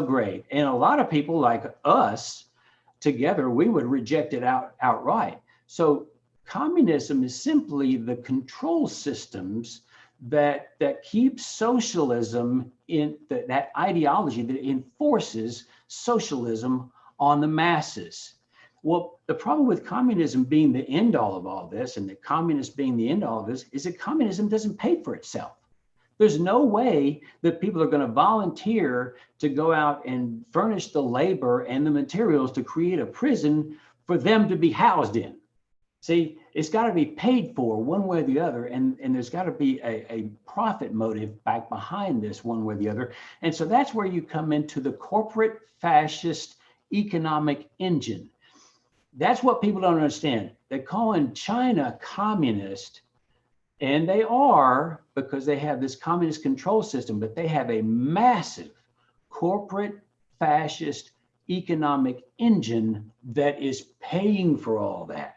great. And a lot of people like us together, we would reject it outright. So communism is simply the control systems that keeps socialism in that ideology that enforces socialism on the masses. Well, the problem with communism being the end all of all this, and the communists being the end all of this, is that communism doesn't pay for itself. There's no way that people are going to volunteer to go out and furnish the labor and the materials to create a prison for them to be housed in. See, it's got to be paid for one way or the other, and there's got to be a profit motive back behind this one way or the other. And so that's where you come into the corporate fascist economic engine. That's what people don't understand. They're calling China communist, and they are, because they have this communist control system, but they have a massive corporate fascist economic engine that is paying for all that.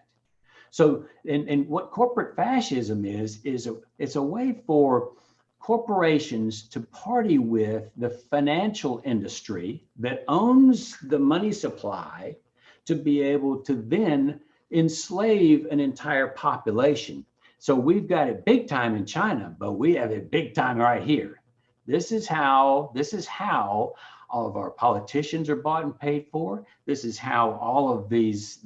So, and what corporate fascism is it's a way for corporations to party with the financial industry that owns the money supply to be able to then enslave an entire population. So we've got it big time in China, but we have it big time right here. This is how all of our politicians are bought and paid for. This is how all of these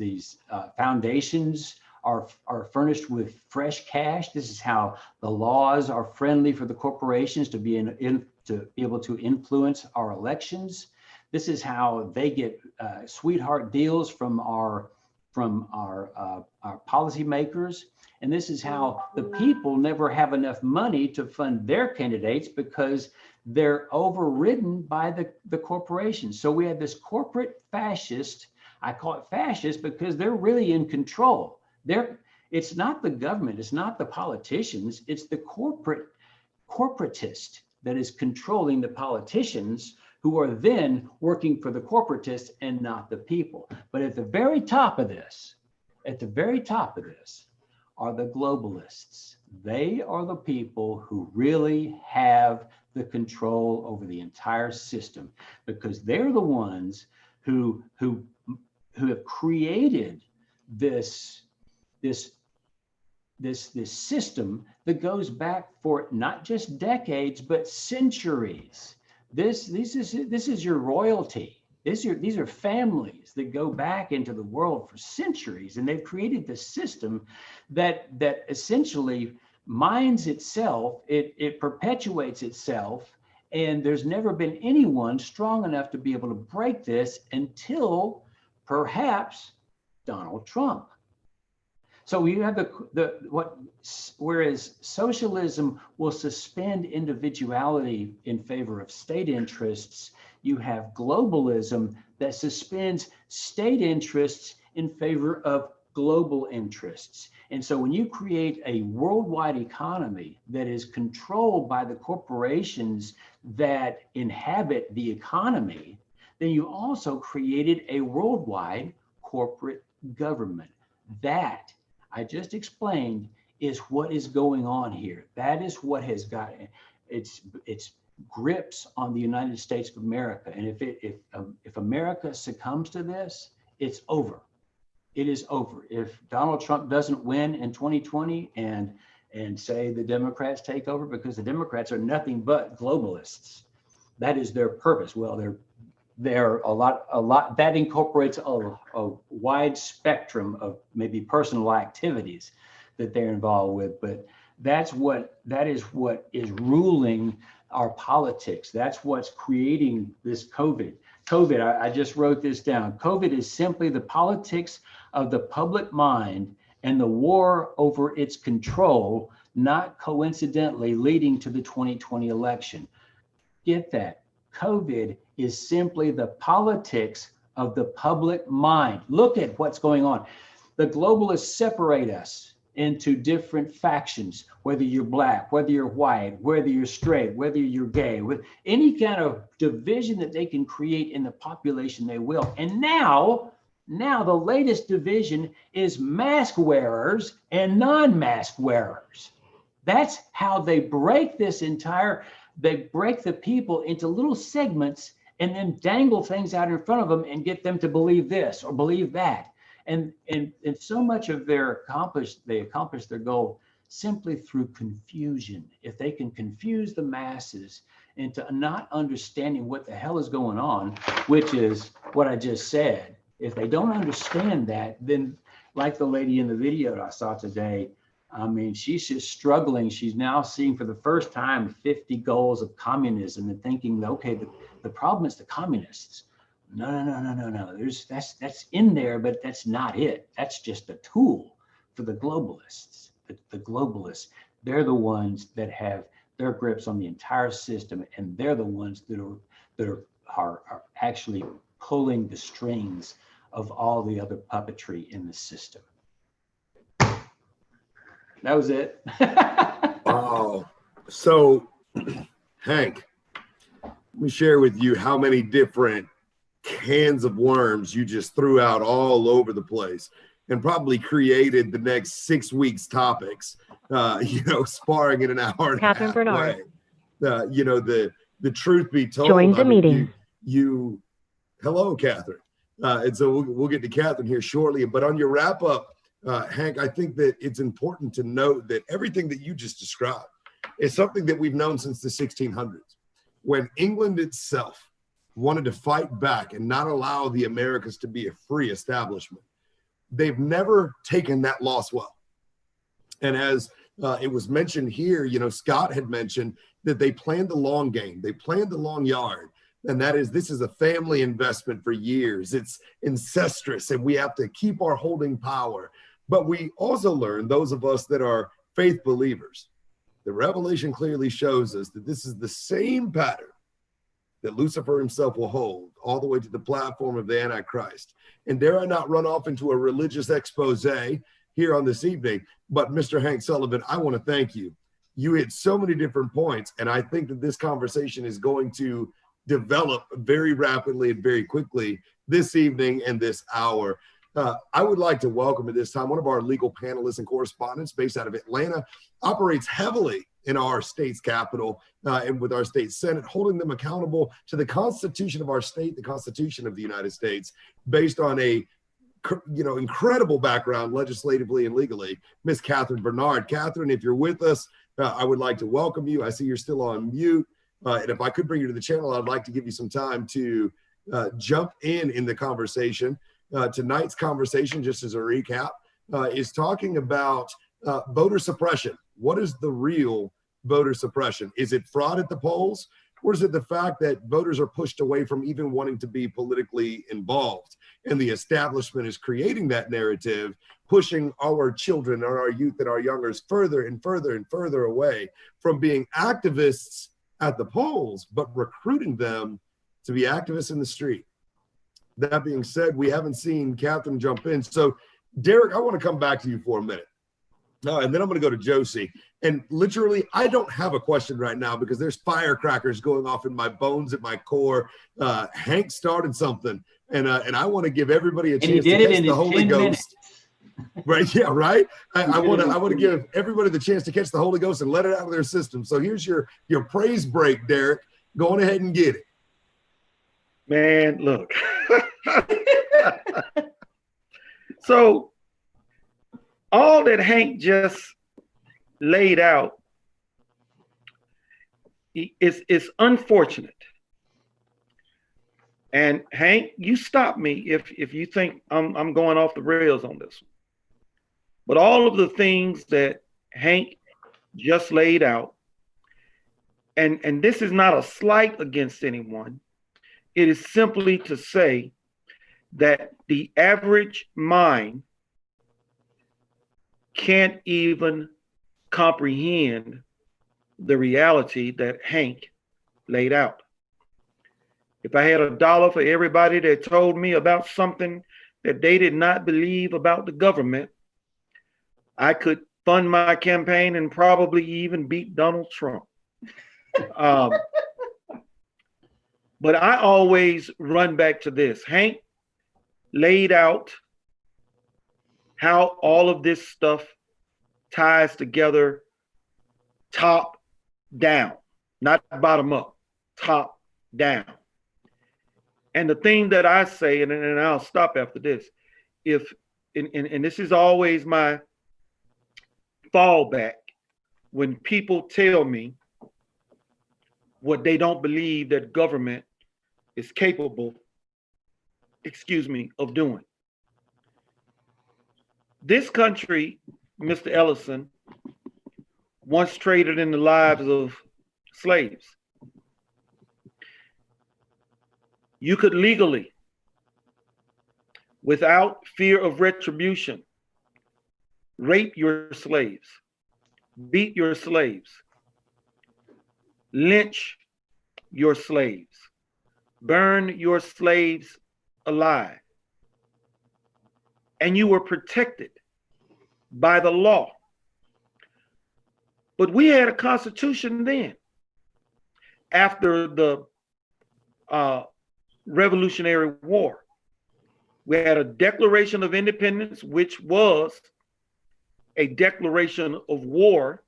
foundations are furnished with fresh cash. This is how the laws are friendly for the corporations to be able to influence our elections. This is how they get sweetheart deals from our policymakers. And this is how the people never have enough money to fund their candidates because they're overridden by the corporations. So we have this corporate fascist. I call it fascist because they're really in control. It's not the government, it's not the politicians, it's the corporatist that is controlling the politicians, who are then working for the corporatists and not the people. But at the very top of this, are the globalists. They are the people who really have the control over the entire system, because they're the ones who have created this system that goes back for not just decades but centuries. This is your royalty. These are families that go back into the world for centuries, and they've created this system that essentially mines itself, it perpetuates itself, and there's never been anyone strong enough to be able to break this until perhaps Donald Trump. So you have whereas socialism will suspend individuality in favor of state interests, you have globalism that suspends state interests in favor of global interests. And so when you create a worldwide economy that is controlled by the corporations that inhabit the economy, then you also created a worldwide corporate government. That I just explained is what is going on here. That is what has got its grips on the United States of America. And if America succumbs to this, it's over. It is over. If Donald Trump doesn't win in 2020 and say the Democrats take over, because the Democrats are nothing but globalists. That is their purpose. Well, they're a lot that incorporates a wide spectrum of maybe personal activities that they're involved with, but that is what is ruling our politics. That's what's creating this COVID. I just wrote this down. COVID is simply the politics of the public mind and the war over its control, not coincidentally leading to the 2020 election. Get that. COVID is simply the politics of the public mind. Look at what's going on. The globalists separate us into different factions, whether you're black, whether you're white, whether you're straight, whether you're gay, with any kind of division that they can create in the population, they will. And now the latest division is mask wearers and non-mask wearers. That's how they break this entire. They break the people into little segments and then dangle things out in front of them and get them to believe this or believe that. And so much of they accomplish their goal simply through confusion. If they can confuse the masses into not understanding what the hell is going on, which is what I just said. If they don't understand that, then like the lady in the video that I saw today, I mean, she's just struggling. She's now seeing for the first time 50 goals of communism and thinking, okay, the problem is the communists. No. That's in there, but that's not it. That's just a tool for the globalists. The globalists, they're the ones that have their grips on the entire system, and they're the ones that are actually pulling the strings of all the other puppetry in the system. That was it. Oh, so Hank, let me share with you how many different cans of worms you just threw out all over the place and probably created the next 6 weeks topics, sparring in an hour and Catherine a half Bernard. way. The truth be told, Joined the meeting. Hello, Catherine. And so we'll get to Catherine here shortly, but on your wrap up, Hank, I think that it's important to note that everything that you just described is something that we've known since the 1600s, when England itself wanted to fight back and not allow the Americas to be a free establishment. They've never taken that loss well. And as it was mentioned here, Scott had mentioned that they planned the long game. They planned the long yard. And this is a family investment for years. It's incestuous, and we have to keep our holding power. But we also learn, those of us that are faith believers, the Revelation clearly shows us that this is the same pattern that Lucifer himself will hold all the way to the platform of the Antichrist. And dare I not run off into a religious expose here on this evening, but Mr. Hank Sullivan, I want to thank you. You hit so many different points, and I think that this conversation is going to develop very rapidly and very quickly this evening and this hour. I would like to welcome at this time one of our legal panelists and correspondents based out of Atlanta, operates heavily in our state's capital and with our state Senate, holding them accountable to the Constitution of our state, the Constitution of the United States, based on a incredible background legislatively and legally, Miss Catherine Bernard. Catherine, if you're with us, I would like to welcome you. I see you're still on mute. And if I could bring you to the channel, I'd like to give you some time to jump in the conversation. Tonight's conversation, just as a recap, is talking about voter suppression. What is the real voter suppression? Is it fraud at the polls? Or is it the fact that voters are pushed away from even wanting to be politically involved? And the establishment is creating that narrative, pushing our children or our youth and our youngers further and further and further away from being activists at the polls, but recruiting them to be activists in the street. That being said, we haven't seen Catherine jump in. So, Derek, I want to come back to you for a minute. And then I'm going to go to Josie. And literally, I don't have a question right now because there's firecrackers going off in my bones, at my core. Hank started something, and I want to give everybody a chance to catch the Holy Ghost. Right? Yeah, right. I want to give everybody the chance to catch the Holy Ghost and let it out of their system. So here's your praise break, Derek. Go on ahead and get it. Man, look. So all that Hank just laid out is unfortunate. And Hank, you stop me if you think I'm going off the rails on this one. But all of the things that Hank just laid out, and this is not a slight against anyone, it is simply to say that the average mind can't even comprehend the reality that Hank laid out. If I had $1 for everybody that told me about something that they did not believe about the government, I could fund my campaign and probably even beat Donald Trump. But I always run back to this. Hank laid out how all of this stuff ties together top down, not bottom up, top down. And the thing that I say, and I'll stop after this, and this is always my fallback when people tell me what they don't believe that government is capable, of doing. This country, Mr. Ellison, once traded in the lives of slaves. You could legally, without fear of retribution, rape your slaves, beat your slaves, lynch your slaves, burn your slaves alive. And you were protected by the law. But we had a constitution then. After the Revolutionary War, we had a Declaration of Independence, which was a declaration of war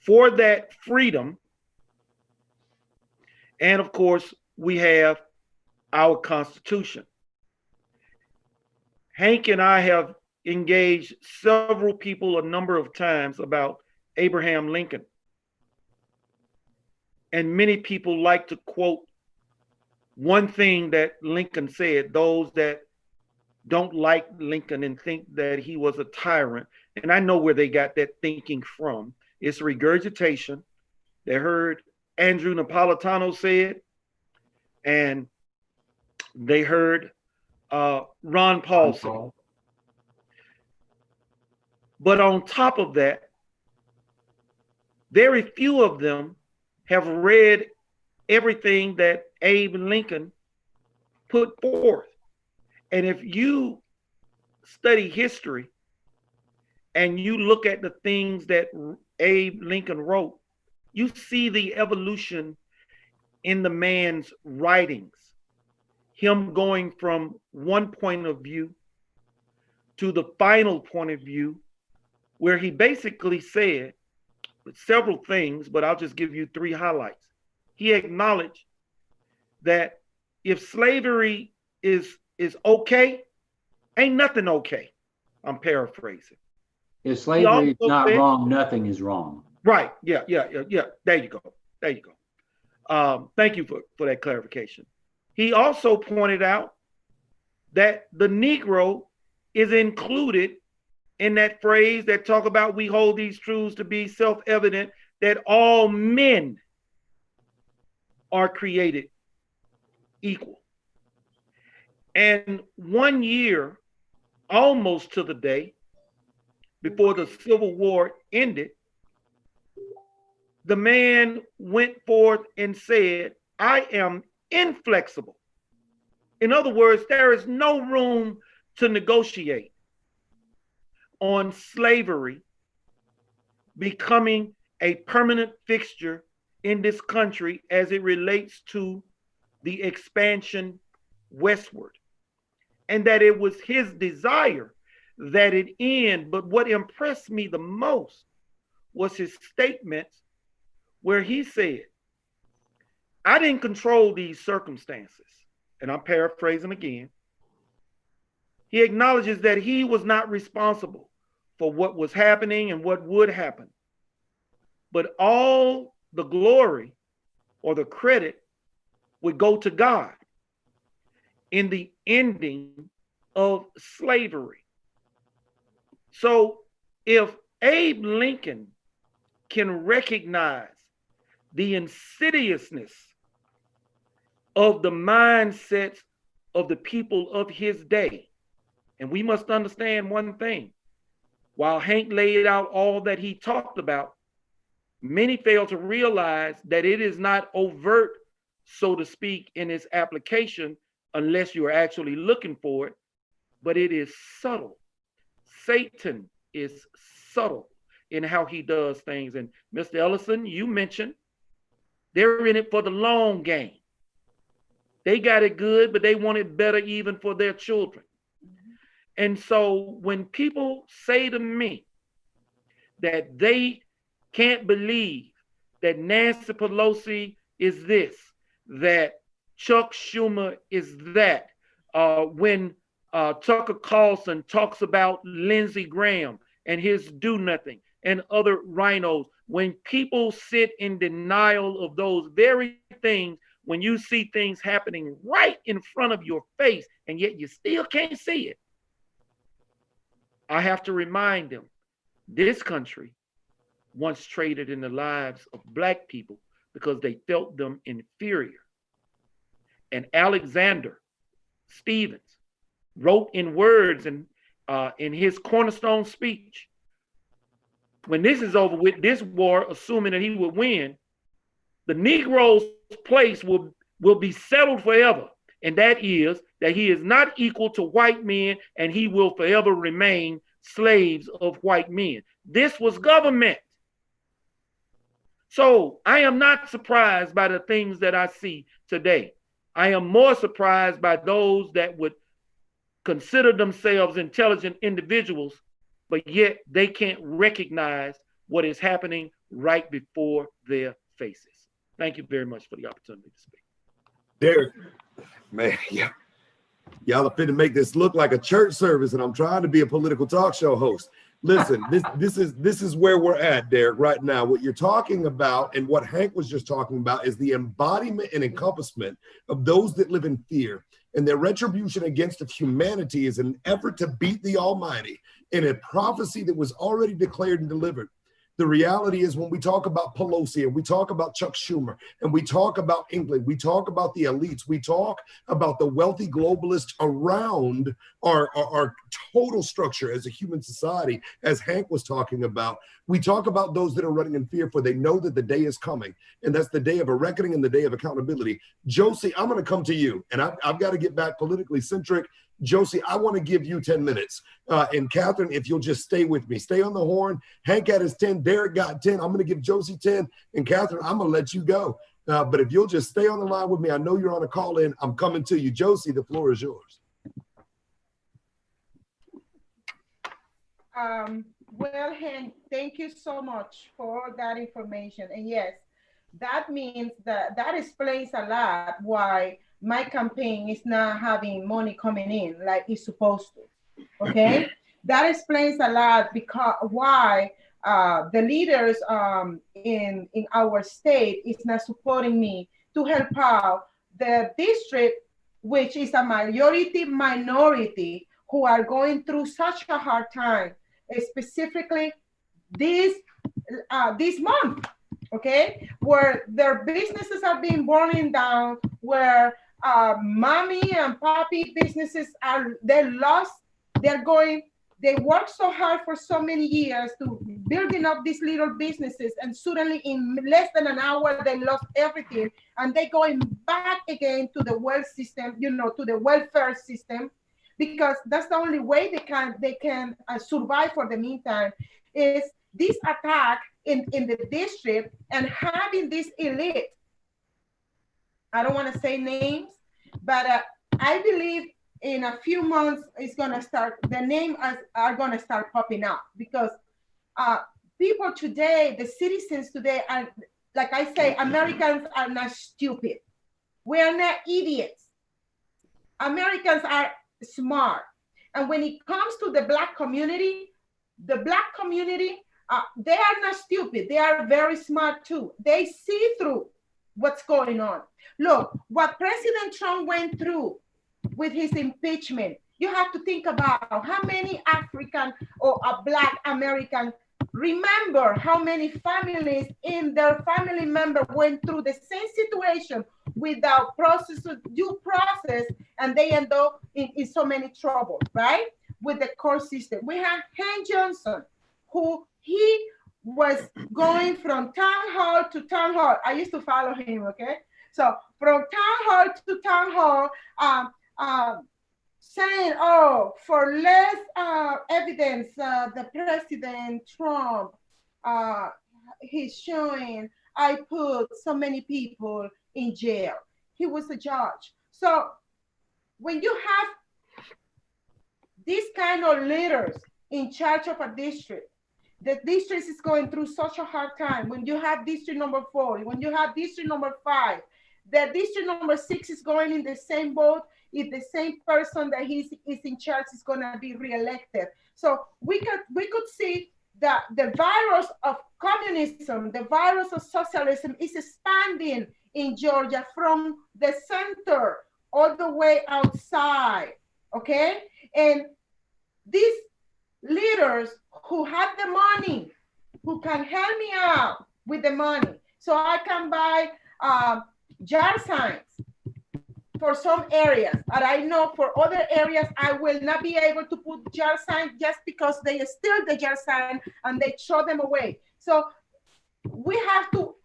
for that freedom. And of course, we have our Constitution. Hank and I have engaged several people a number of times about Abraham Lincoln. And many people like to quote one thing that Lincoln said, those that don't like Lincoln and think that he was a tyrant. And I know where they got that thinking from. It's regurgitation. They heard Andrew Napolitano say it, and they heard Ron Paul say it. But on top of that, very few of them have read everything that Abe Lincoln put forth. And if you study history and you look at the things that Abe Lincoln wrote, you see the evolution in the man's writings, him going from one point of view to the final point of view, where he basically said several things, but I'll just give you three highlights. He acknowledged that if slavery is okay, ain't nothing okay. I'm paraphrasing. If slavery is not wrong, nothing is wrong. Right. Yeah. There you go. Thank you for that clarification. He also pointed out that the Negro is included in that phrase that talk about we hold these truths to be self-evident, that all men are created equal. And 1 year, almost to the day, before the Civil War ended, the man went forth and said, I am inflexible. In other words, there is no room to negotiate on slavery becoming a permanent fixture in this country as it relates to the expansion westward. And that it was his desire that it end. But what impressed me the most was his statements where he said, I didn't control these circumstances. And I'm paraphrasing again. He acknowledges that he was not responsible for what was happening and what would happen. But all the glory or the credit would go to God in the ending of slavery. So if Abe Lincoln can recognize the insidiousness of the mindsets of the people of his day, and we must understand one thing, while Hank laid out all that he talked about, many fail to realize that it is not overt, so to speak, in its application, unless you are actually looking for it, but it is subtle. Satan is subtle in how he does things. And Mr. Ellison, you mentioned they're in it for the long game. They got it good, but they want it better even for their children. And so when people say to me that they can't believe that Nancy Pelosi is this, that Chuck Schumer is that. When Tucker Carlson talks about Lindsey Graham and his do nothing and other rhinos, when people sit in denial of those very things, when you see things happening right in front of your face and yet you still can't see it, I have to remind them, this country once traded in the lives of Black people because they felt them inferior. And Alexander Stevens wrote in words in his cornerstone speech, when this is over with, this war, assuming that he would win, the Negro's place will be settled forever. And that is that he is not equal to white men and he will forever remain slaves of white men. This was government. So I am not surprised by the things that I see today. I am more surprised by those that would consider themselves intelligent individuals, but yet they can't recognize what is happening right before their faces. Thank you very much for the opportunity to speak. Derek, man, yeah. Y'all are finna make this look like a church service, and I'm trying to be a political talk show host. Listen, this is where we're at, Derek, right now. What you're talking about and what Hank was just talking about is the embodiment and encompassment of those that live in fear. And their retribution against of humanity is an effort to beat the Almighty in a prophecy that was already declared and delivered. The reality is when we talk about Pelosi and we talk about Chuck Schumer and we talk about England, we talk about the elites, we talk about the wealthy globalists around our total structure as a human society, as Hank was talking about, we talk about those that are running in fear, for they know that the day is coming. And that's the day of a reckoning and the day of accountability. Josie, I'm going to come to you, and I've got to get back politically centric. Josie, I want to give you 10 minutes. And Catherine, if you'll just stay with me, stay on the horn. Hank had his 10, Derek got 10. I'm going to give Josie 10. And Catherine, I'm going to let you go. But if you'll just stay on the line with me, I know you're on a call in. I'm coming to you. Josie, the floor is yours. Well, Hank, thank you so much for that information. And yes, that means that explains a lot why my campaign is not having money coming in like it's supposed to. Okay, that explains a lot because why the leaders in our state is not supporting me to help out the district, which is a minority who are going through such a hard time, specifically this month. Okay, where their businesses are being burning down, where mommy and papi businesses they work so hard for so many years to building up these little businesses, and suddenly in less than an hour they lost everything, and they going back again to the wealth system, to the welfare system, because that's the only way they can survive for the meantime. Is this attack in the district and having this elite, I don't want to say names, but I believe in a few months it's going to start, the names are going to start popping up, because people today, the citizens today are, like I say, Americans are not stupid. We are not idiots. Americans are smart. And when it comes to the Black community, they are not stupid. They are very smart too. They see through what's going on. Look, what President Trump went through with his impeachment, you have to think about how many African or Black American remember how many families in their family member went through the same situation without due process, and they end up in so many trouble, right? With the court system. We have Hank Johnson, who he was going from town hall to town hall. I used to follow him, okay? So from town hall to town hall, saying, oh, for less evidence, the President Trump, he's showing I put so many people in jail. He was a judge. So when you have these kind of leaders in charge of a district, the district is going through such a hard time. When you have district number 4, when you have district number 5, the district number 6 is going in the same boat if the same person that is in charge is going to be reelected. So we could see that the virus of communism, the virus of socialism is expanding in Georgia from the center all the way outside, okay? And these leaders who have the money, who can help me out with the money, so I can buy jar signs for some areas. And I know for other areas, I will not be able to put jar signs just because they steal the jar sign and they throw them away. So we have to,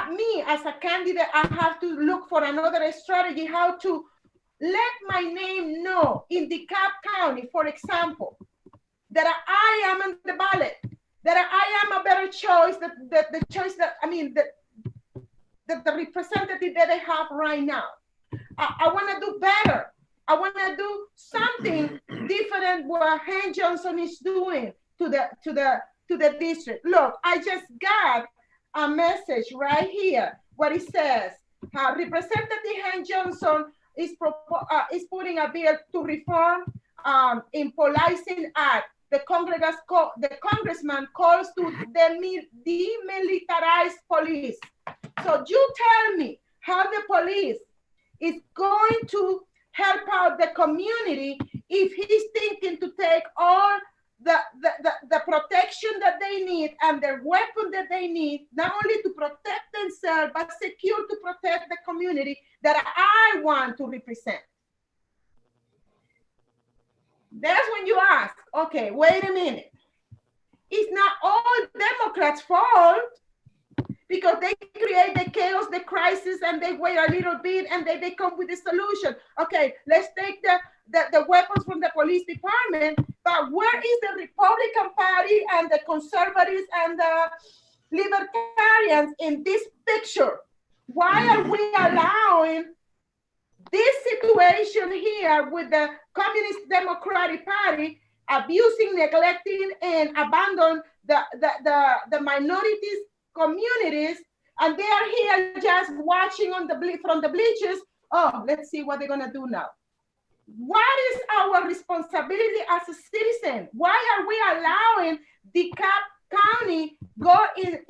me as a candidate, I have to look for another strategy, how to let my name know in DeKalb County, for example, that I am on the ballot, that I am a better choice, the choice that, I mean, the representative that I have right now. I want to do better. I want to do something different what Hank Johnson is doing to the district. Look, I just got a message right here where it says, Representative Hank Johnson is putting a bill to reform in Policing Act. The congressman calls to demilitarize police. So you tell me how the police is going to help out the community if he's thinking to take all the protection that they need and the weapon that they need, not only to protect themselves, but secure to protect the community that I want to represent. That's when you ask, okay, wait a minute. It's not all Democrats' fault, because they create the chaos, the crisis, and they wait a little bit and they come with a solution. Okay, let's take the weapons from the police department, but where is the Republican Party and the conservatives and the libertarians in this picture? Why are we allowing this situation here with the Communist Democratic Party abusing, neglecting, and abandon the minorities communities, and they are here just watching from the bleachers? Oh, let's see what they're gonna do now. What is our responsibility as a citizen? Why are we allowing DeKalb County go in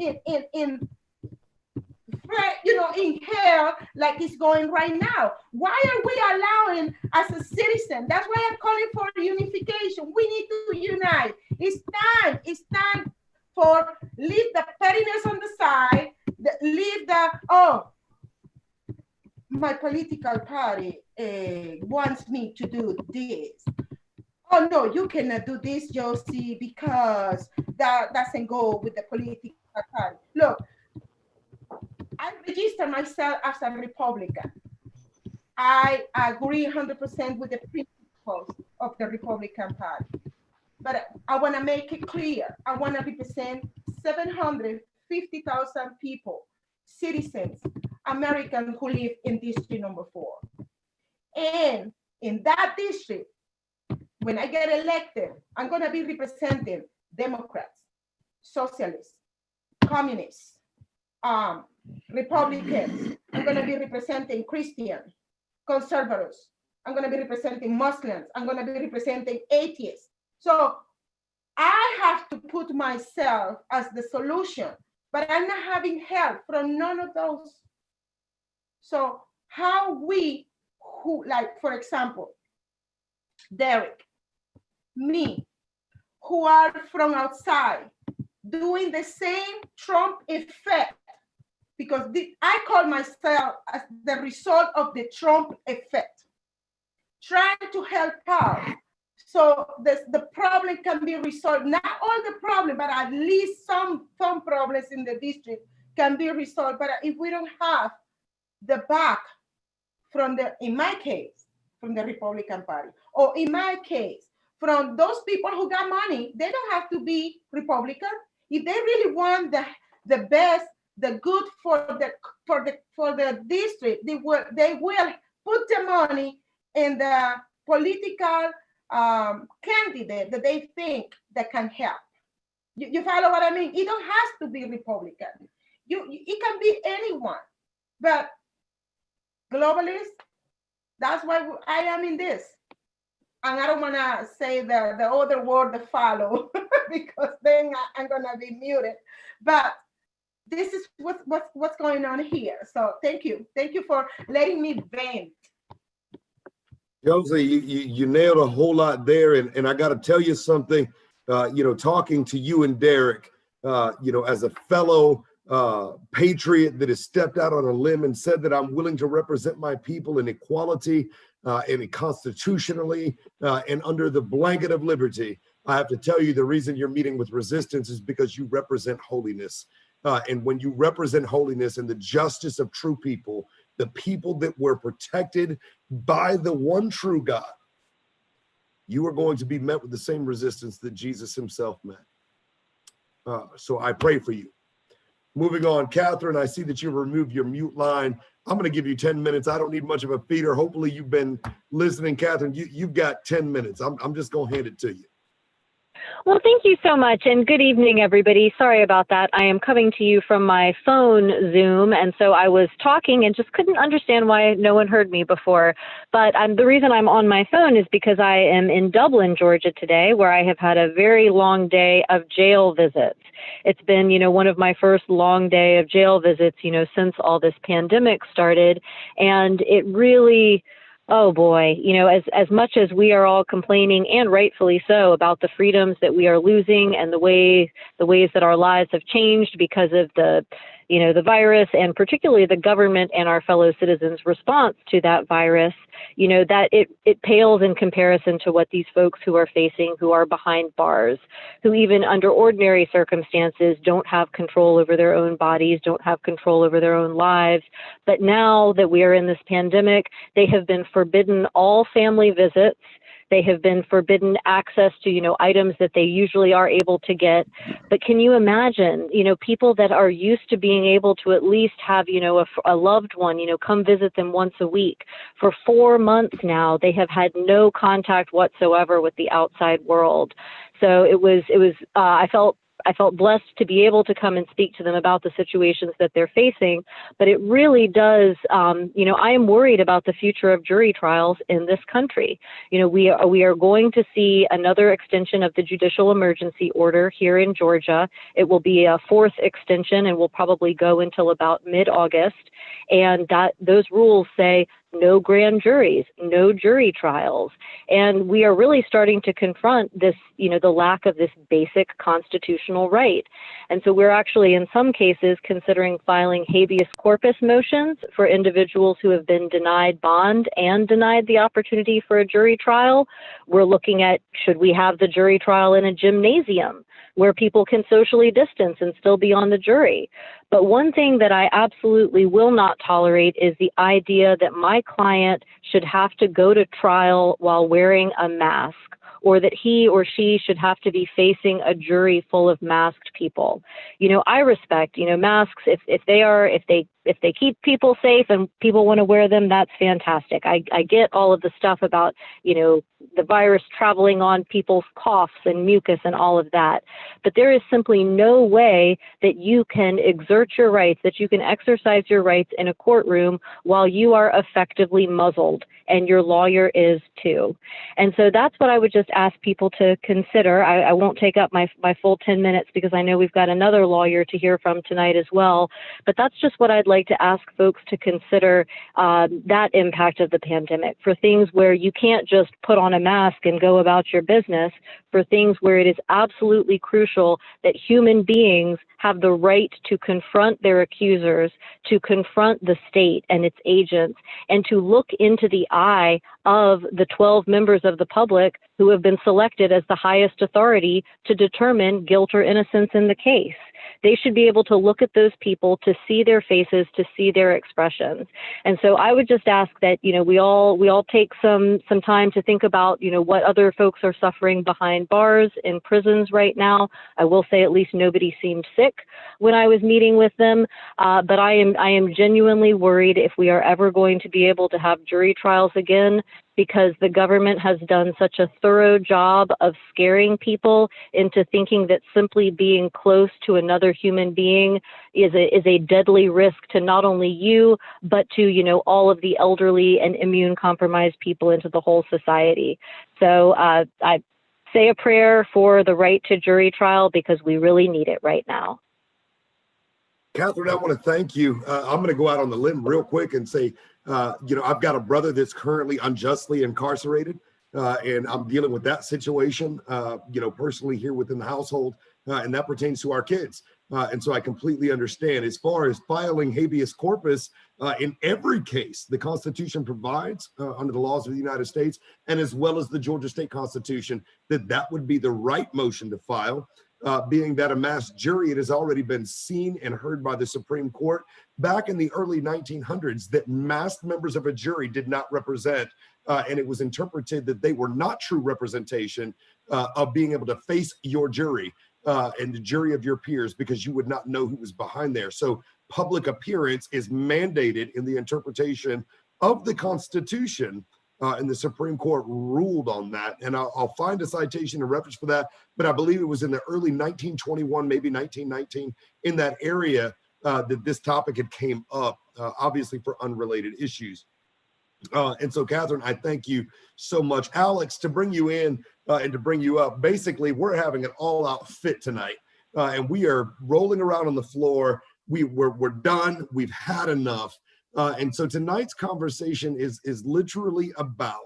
hell like it's going right now? Why are we allowing as a citizen? That's why I'm calling for unification. We need to unite. It's time for leave the pettiness on the side, leave my political party wants me to do this. Oh no, you cannot do this, Josie, because that doesn't go with the political party. Look, I register myself as a Republican. I agree 100% with the principles of the Republican Party. But I want to make it clear. I want to represent 750,000 people, citizens, Americans who live in district number 4. And in that district, when I get elected, I'm going to be representing Democrats, socialists, communists, Republicans. I'm going to be representing Christians, conservatives. I'm going to be representing Muslims. I'm going to be representing atheists. So I have to put myself as the solution, but I'm not having help from none of those. So how we, like, for example, Derek, me, who are from outside, doing the same Trump effect, because I call myself as the result of the Trump effect, trying to help out. So the problem can be resolved. Not all the problem, but at least some problems in the district can be resolved. But if we don't have the back from in my case, from the Republican Party, or in my case, from those people who got money, they don't have to be Republican. If they really want the best, the good for the district, they will put the money in the political candidate that they think that can help. You follow what I mean? It don't have to be Republican. It can be anyone. But globalist. That's why I am in this. And I don't want to say the other word to follow because then I'm going to be muted. But this is what's going on here. So thank you. Thank you for letting me vent. Josie, you nailed a whole lot there. And I got to tell you something, talking to you and Derek, as a fellow patriot that has stepped out on a limb and said that I'm willing to represent my people in equality and constitutionally and under the blanket of liberty. I have to tell you, the reason you're meeting with resistance is because you represent holiness. And when you represent holiness and the justice of true people, the people that were protected by the one true God, you are going to be met with the same resistance that Jesus himself met. So I pray for you. Moving on, Catherine, I see that you removed your mute line. I'm going to give you 10 minutes. I don't need much of a feeder. Hopefully you've been listening, Catherine. You've got 10 minutes. I'm just going to hand it to you. Well, thank you so much, and good evening, everybody. Sorry about that. I am coming to you from my phone Zoom, and so I was talking and just couldn't understand why no one heard me before. But the reason I'm on my phone is because I am in Dublin, Georgia today, where I have had a very long day of jail visits. It's been, one of my first long day of jail visits, since all this pandemic started, and it really... Oh boy, as much as we are all complaining, and rightfully so, about the freedoms that we are losing and the ways that our lives have changed because of the virus, and particularly the government and our fellow citizens' response to that virus, that it pales in comparison to what these folks who are behind bars, who even under ordinary circumstances don't have control over their own bodies, don't have control over their own lives. But now that we are in this pandemic, they have been forbidden all family visits. They have been forbidden access to, items that they usually are able to get. But can you imagine, people that are used to being able to at least have, a loved one, come visit them once a week. For 4 months now, they have had no contact whatsoever with the outside world. So I felt blessed to be able to come and speak to them about the situations that they're facing, but it really does, I am worried about the future of jury trials in this country. We are going to see another extension of the judicial emergency order here in Georgia. It will be a 4th extension and will probably go until about mid-August. And those rules say no grand juries, no jury trials. And we are really starting to confront this, the lack of this basic constitutional right. And so we're actually, in some cases, considering filing habeas corpus motions for individuals who have been denied bond and denied the opportunity for a jury trial. We're looking at, should we have the jury trial in a gymnasium where people can socially distance and still be on the jury? But one thing that I absolutely will not tolerate is the idea that my client should have to go to trial while wearing a mask, or that he or she should have to be facing a jury full of masked people. I respect, masks, if they keep people safe and people want to wear them, that's fantastic. I get all of the stuff about, the virus traveling on people's coughs and mucus and all of that. But there is simply no way that you can exert your rights, that you can exercise your rights in a courtroom while you are effectively muzzled, and your lawyer is too. And so that's what I would just ask people to consider. I won't take up my full 10 minutes because I know we've got another lawyer to hear from tonight as well. But that's just what I'd like to ask folks to consider, that impact of the pandemic, for things where you can't just put on a mask and go about your business, for things where it is absolutely crucial that human beings have the right to confront their accusers, to confront the state and its agents, and to look into the eye of the 12 members of the public who have been selected as the highest authority to determine guilt or innocence in the case. They should be able to look at those people, to see their faces, to see their expressions. And so I would just ask that, we all take some time to think about, what other folks are suffering behind bars in prisons right now. I will say at least nobody seemed sick when I was meeting with them. But I am genuinely worried if we are ever going to be able to have jury trials again, because the government has done such a thorough job of scaring people into thinking that simply being close to another human being is a deadly risk to not only you, but to, you know, all of the elderly and immune compromised people into the whole society. So I say a prayer for the right to jury trial, because we really need it right now. Catherine, I want to thank you. I'm going to go out on the limb real quick and say, I've got a brother that's currently unjustly incarcerated, and I'm dealing with that situation, personally here within the household, and that pertains to our kids. And so I completely understand. As far as filing habeas corpus, in every case, the Constitution provides under the laws of the United States, and as well as the Georgia State Constitution, that would be the right motion to file. Being that a mass jury, it has already been seen and heard by the Supreme Court back in the early 1900s that masked members of a jury did not represent, and it was interpreted that they were not true representation of being able to face your jury and the jury of your peers, because you would not know who was behind there. So public appearance is mandated in the interpretation of the Constitution. And the Supreme Court ruled on that. And I'll find a citation and reference for that. But I believe it was in the early 1921, maybe 1919, in that area that this topic had came up, obviously for unrelated issues. And so, Catherine, I thank you so much. Alex, to bring you in and to bring you up, basically, we're having an all-out fit tonight. And we are rolling around on the floor. We're done. We've had enough. And so tonight's conversation is literally about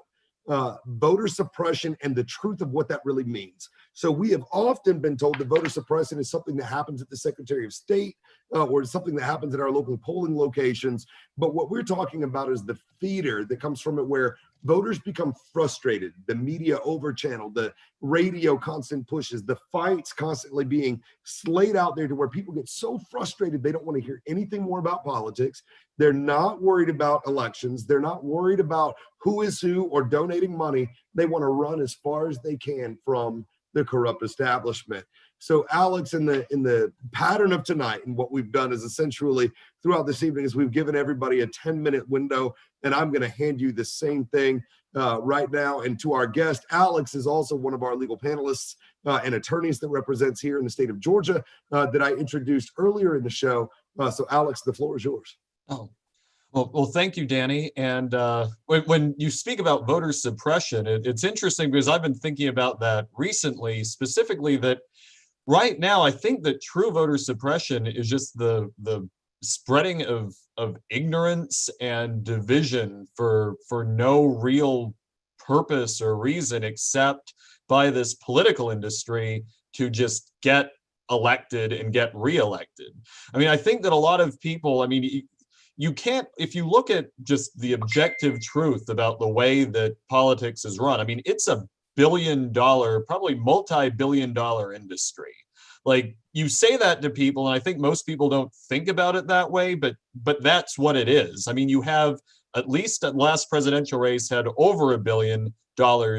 voter suppression and the truth of what that really means. So we have often been told that voter suppression is something that happens at the Secretary of State or something that happens at our local polling locations. But what we're talking about is the feeder that comes from it, where voters become frustrated, the media overchanneled, the radio constant pushes, the fights constantly being slayed out there to where people get so frustrated they don't want to hear anything more about politics. They're not worried about elections. They're not worried about who is who or donating money. They want to run as far as they can from the corrupt establishment. So Alex, in the pattern of tonight, and what we've done is essentially throughout this evening is we've given everybody a 10-minute window, and I'm going to hand you the same thing right now. And to our guest, Alex is also one of our legal panelists and attorneys that represents here in the state of Georgia that I introduced earlier in the show. So Alex, the floor is yours. Oh, well, thank you, Danny. And when you speak about voter suppression, it's interesting because I've been thinking about that recently, specifically that right now, I think that true voter suppression is just the spreading of ignorance and division for no real purpose or reason except by this political industry to just get elected and get reelected. I mean, I think that a lot of people, I mean, you can't, if you look at just the objective truth about the way that politics is run, I mean, it's a billion-dollar, probably multi-billion-dollar industry. Like, you say that to people, and I think most people don't think about it that way, but that's what it is. I mean, you have, at least at last presidential race, had over $1 billion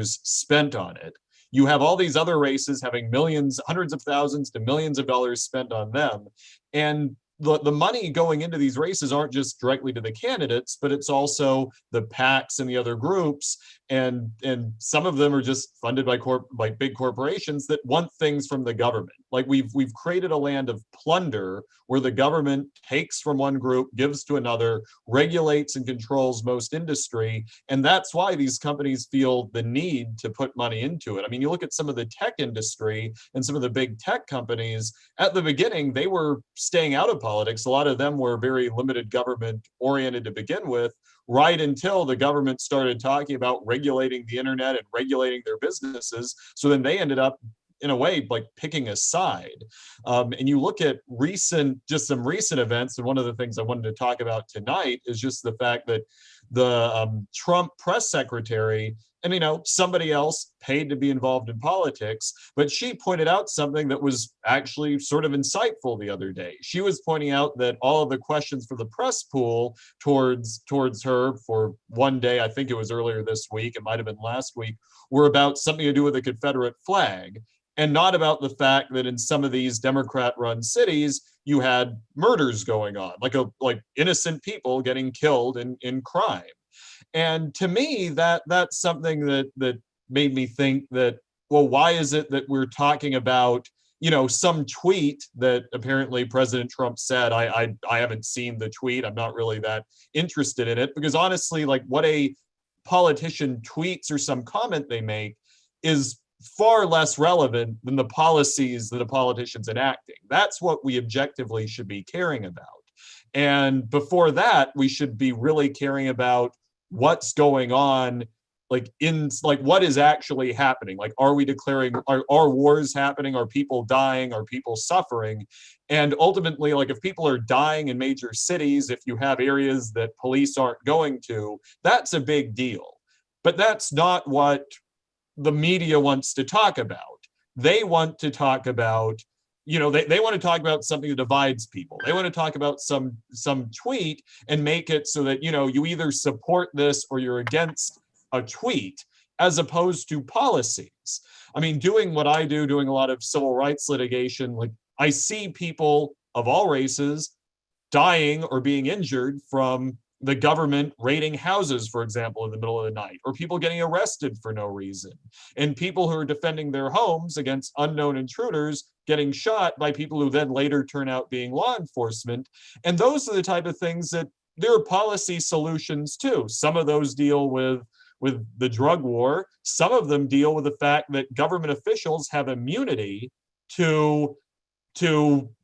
spent on it. You have all these other races having millions, hundreds of thousands to millions of dollars spent on them. And the money going into these races aren't just directly to the candidates, but it's also the PACs and the other groups. And some of them are just funded by big corporations that want things from the government. Like we've created a land of plunder where the government takes from one group, gives to another, regulates and controls most industry. And that's why these companies feel the need to put money into it. I mean, you look at some of the tech industry and some of the big tech companies, at the beginning, they were staying out of politics. A lot of them were very limited government oriented to begin with, right until the government started talking about regulating the internet and regulating their businesses. So then they ended up, in a way, like picking a side. And you look at some recent events, and one of the things I wanted to talk about tonight is just the fact that the Trump press secretary, and somebody else paid to be involved in politics, but she pointed out something that was actually sort of insightful the other day. She was pointing out that all of the questions for the press pool towards her for one day, I think it was earlier this week, it might have been last week, were about something to do with the Confederate flag, and not about the fact that in some of these Democrat-run cities, you had murders going on, like innocent people getting killed in crime. And to me, that's something that made me think that, well, why is it that we're talking about, some tweet that apparently President Trump said? I haven't seen the tweet. I'm not really that interested in it, because honestly, like, what a politician tweets or some comment they make is far less relevant than the policies that a politician's enacting. That's what we objectively should be caring about. And before that, we should be really caring about what's going on, what is actually happening. Like, are we declaring, are wars happening? Are people dying? Are people suffering? And ultimately, like, if people are dying in major cities, if you have areas that police aren't going to, that's a big deal. But that's not what the media wants to talk about. They want to talk about, they want to talk about something that divides people. They want to talk about some tweet and make it so that, you either support this or you're against a tweet, as opposed to policies. I mean, doing what I do, doing a lot of civil rights litigation, like, I see people of all races dying or being injured from the government raiding houses, for example, in the middle of the night, or people getting arrested for no reason, and people who are defending their homes against unknown intruders getting shot by people who then later turn out being law enforcement. And those are the type of things that there are policy solutions to. Some of those deal with the drug war. Some of them deal with the fact that government officials have immunity to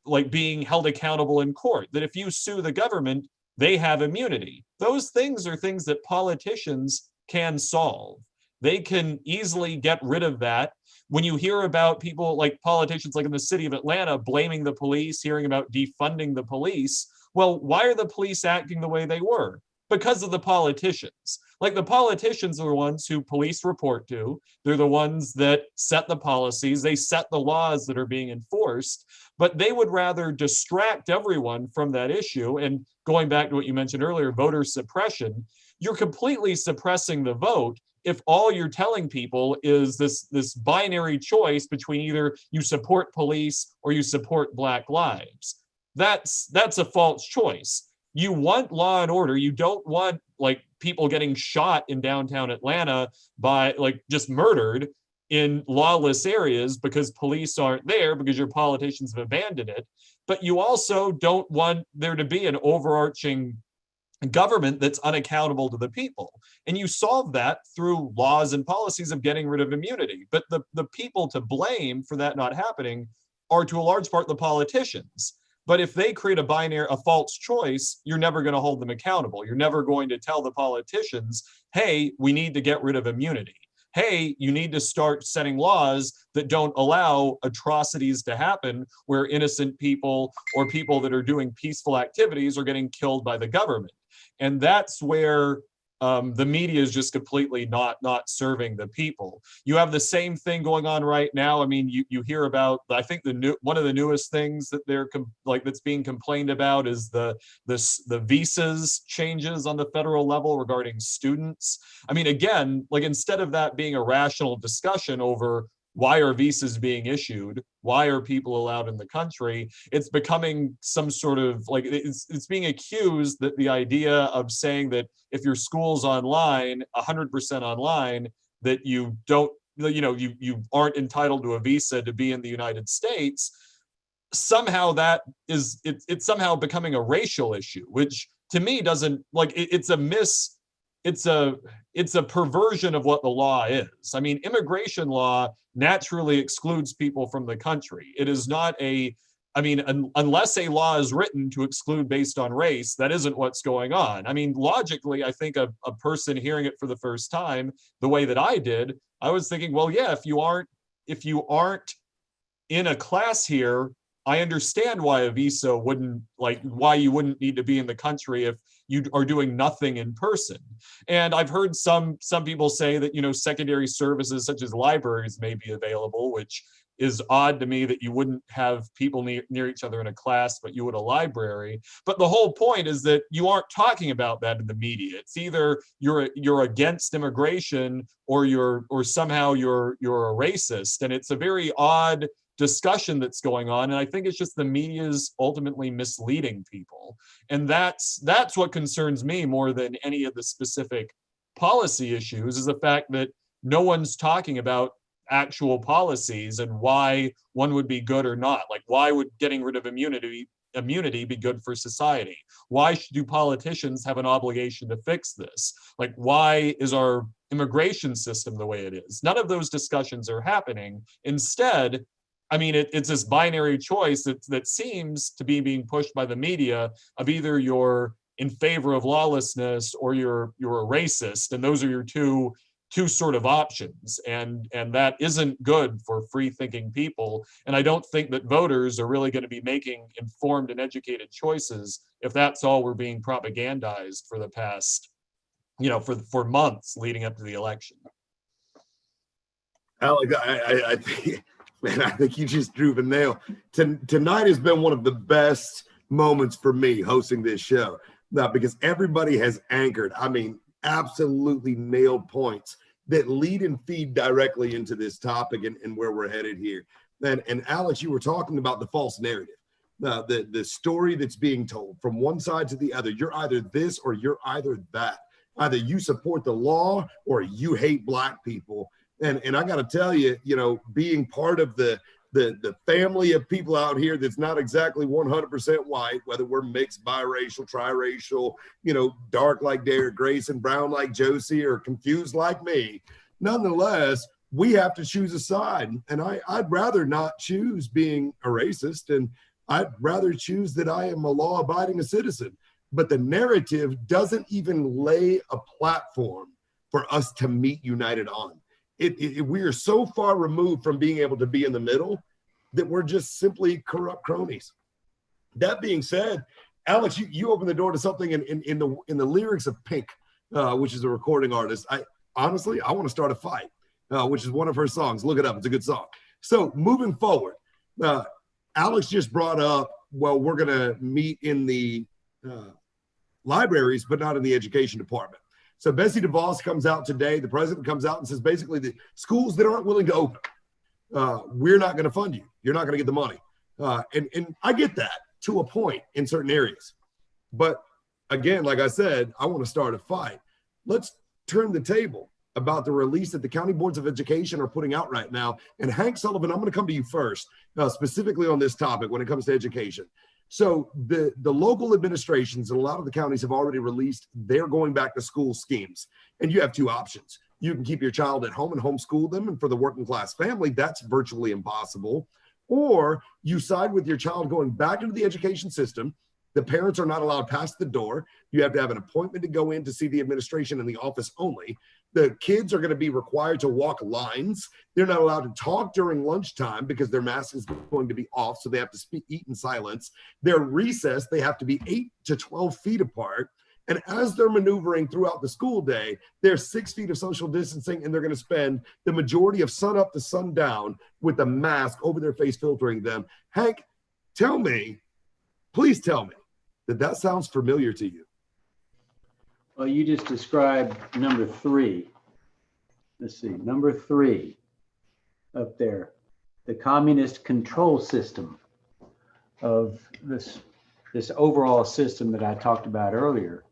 like being held accountable in court, that if you sue the government, they have immunity. Those things are things that politicians can solve. They can easily get rid of that. When you hear about people like politicians, like in the city of Atlanta, blaming the police, hearing about defunding the police, well, why are the police acting the way they were? Because of the politicians. Like, the politicians are the ones who police report to. They're the ones that set the policies. They set the laws that are being enforced, but they would rather distract everyone from that issue. And going back to what you mentioned earlier, voter suppression, you're completely suppressing the vote if all you're telling people is this binary choice between either you support police or you support Black lives. That's a false choice. You want law and order. You don't want, like, people getting shot in downtown Atlanta by, like, just murdered in lawless areas because police aren't there, because your politicians have abandoned it. But you also don't want there to be an overarching government that's unaccountable to the people. And you solve that through laws and policies of getting rid of immunity. But the people to blame for that not happening are, to a large part, the politicians. But if they create a false choice, you're never going to hold them accountable. You're never going to tell the politicians, hey, we need to get rid of immunity. Hey, you need to start setting laws that don't allow atrocities to happen where innocent people or people that are doing peaceful activities are getting killed by the government. And that's where the media is just completely not serving the people. You have the same thing going on right now. I mean, you hear about, I think one of the newest things that that's being complained about is the visas changes on the federal level regarding students. I mean, again, like, instead of that being a rational discussion over why are visas being issued, why are people allowed in the country, it's becoming some sort of, like, it's being accused that the idea of saying that if your school's online, 100% online, that you don't, you aren't entitled to a visa to be in the United States. Somehow that is, it's somehow becoming a racial issue, which to me doesn't, like, it's a perversion of what the law is. I mean, immigration law naturally excludes people from the country. It is not unless a law is written to exclude based on race, that isn't what's going on. I mean, logically, I think a person hearing it for the first time, the way that I did, I was thinking, well, yeah, if you aren't in a class here, I understand why a visa why you wouldn't need to be in the country if you are doing nothing in person. And I've heard some people say that, secondary services such as libraries may be available, which is odd to me that you wouldn't have people near each other in a class, but you would a library. But the whole point is that you aren't talking about that in the media. It's either you're against immigration or somehow you're a racist. And it's a very odd discussion that's going on. And I think it's just the media is ultimately misleading people. And that's what concerns me more than any of the specific policy issues is the fact that no one's talking about actual policies and why one would be good or not. Like, why would getting rid of immunity be good for society? Why do politicians have an obligation to fix this? Like, why is our immigration system the way it is? None of those discussions are happening. Instead, I mean, it's this binary choice that seems to be being pushed by the media of either you're in favor of lawlessness or you're a racist, and those are your two sort of options, and that isn't good for free thinking people. And I don't think that voters are really going to be making informed and educated choices if that's all we're being propagandized for the past, for months leading up to the election. Alex, I think, man, I think you just drew the nail. Tonight has been one of the best moments for me hosting this show, because everybody has anchored, I mean, absolutely nailed points that lead and feed directly into this topic and where we're headed here. And Alex, you were talking about the false narrative, the story that's being told from one side to the other. You're either this or you're either that. Either you support the law or you hate Black people. And I got to tell you, being part of the family of people out here that's not exactly 100% white, whether we're mixed, biracial, triracial, dark like Derek Grayson, brown like Josie, or confused like me, nonetheless, we have to choose a side. And I'd rather not choose being a racist, and I'd rather choose that I am a law-abiding citizen. But the narrative doesn't even lay a platform for us to meet united on. We are so far removed from being able to be in the middle that we're just simply corrupt cronies. That being said, Alex, you opened the door to something in the lyrics of Pink, which is a recording artist. I want to start a fight, which is one of her songs. Look it up; it's a good song. So moving forward, Alex just brought up, well, we're going to meet in the libraries, but not in the education department. So Betsy DeVos comes out today. The president comes out and says, basically, the schools that aren't willing to open, we're not going to fund you. You're not going to get the money. And I get that to a point in certain areas. But again, like I said, I want to start a fight. Let's turn the table about the release that the county boards of education are putting out right now. And Hank Sullivan, I'm going to come to you first, specifically on this topic when it comes to education. So the local administrations and a lot of the counties have already released their going back to school schemes. And you have two options. You can keep your child at home and homeschool them. And for the working class family, that's virtually impossible. Or you side with your child going back into the education system. The parents are not allowed past the door. You have to have an appointment to go in to see the administration in the office only. The kids are going to be required to walk lines. They're not allowed to talk during lunchtime because their mask is going to be off, so they have to eat in silence. Their recess, they have to be 8 to 12 feet apart. And as they're maneuvering throughout the school day, they're 6 feet of social distancing, and they're going to spend the majority of sun up to sundown with a mask over their face filtering them. Hank, please tell me that sounds familiar to you. Well, you just described number 3. Let's see, number 3 up there, the communist control system of this overall system that I talked about earlier.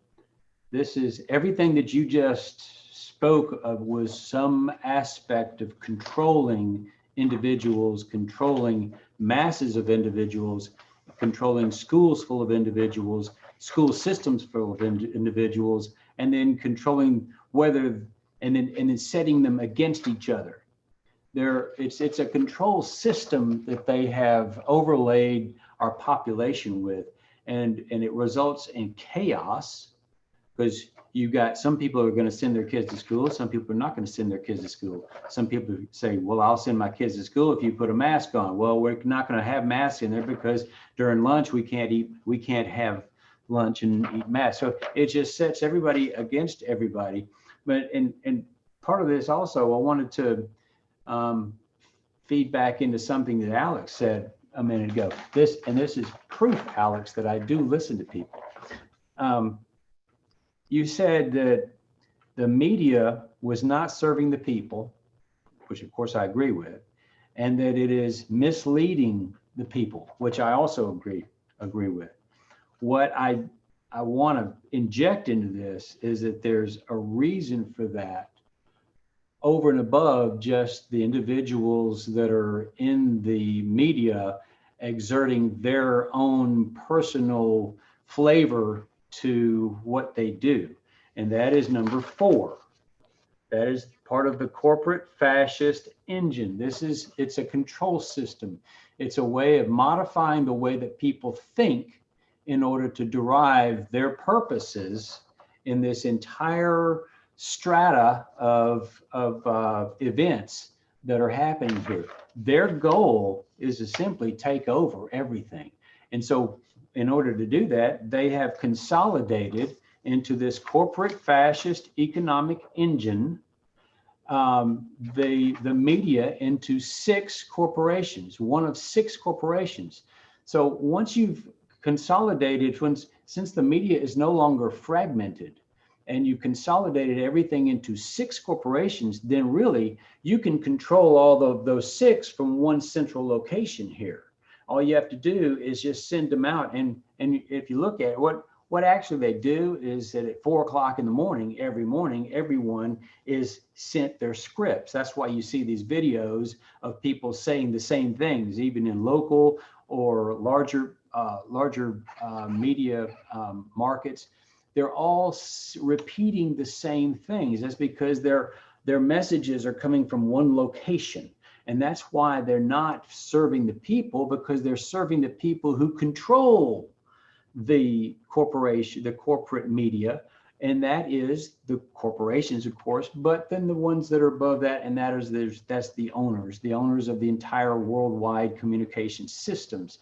This is everything that you just spoke of was some aspect of controlling individuals, controlling masses of individuals, controlling schools full of individuals, school systems full of individuals, and then controlling and then setting them against each other. It's a control system that they have overlaid our population with, and it results in chaos, because you got some people are going to send their kids to school, some people are not going to send their kids to school. Some people say, well, I'll send my kids to school if you put a mask on. Well, we're not going to have masks in there because during lunch we can't have lunch and eat masks. So it just sets everybody against everybody. But and part of this also, I wanted to feed back into something that Alex said a minute ago. This is proof, Alex, that I do listen to people. You said that the media was not serving the people, which of course I agree with, and that it is misleading the people, which I also agree with. What I I want to inject into this is that there's a reason for that over and above just the individuals that are in the media exerting their own personal flavor to what they do. And that is number 4. That is part of the corporate fascist engine. It's a control system. It's a way of modifying the way that people think in order to derive their purposes in this entire strata of events that are happening here. Their goal is to simply take over everything. And so in order to do that, they have consolidated into this corporate fascist economic engine, the media into 6 corporations, one of 6 corporations. So once you've consolidated, since the media is no longer fragmented, and you consolidated everything into 6 corporations, then really you can control all of those 6 from one central location here. All you have to do is just send them out. And if you look at it, what actually they do is that at 4 o'clock in the morning, every morning, everyone is sent their scripts. That's why you see these videos of people saying the same things, even in local or larger media markets. They're all repeating the same things. That's because their messages are coming from one location. And that's why they're not serving the people, because they're serving the people who control the corporation, the corporate media. And that is the corporations, of course, but then the ones that are above that, and that's the owners of the entire worldwide communication systems.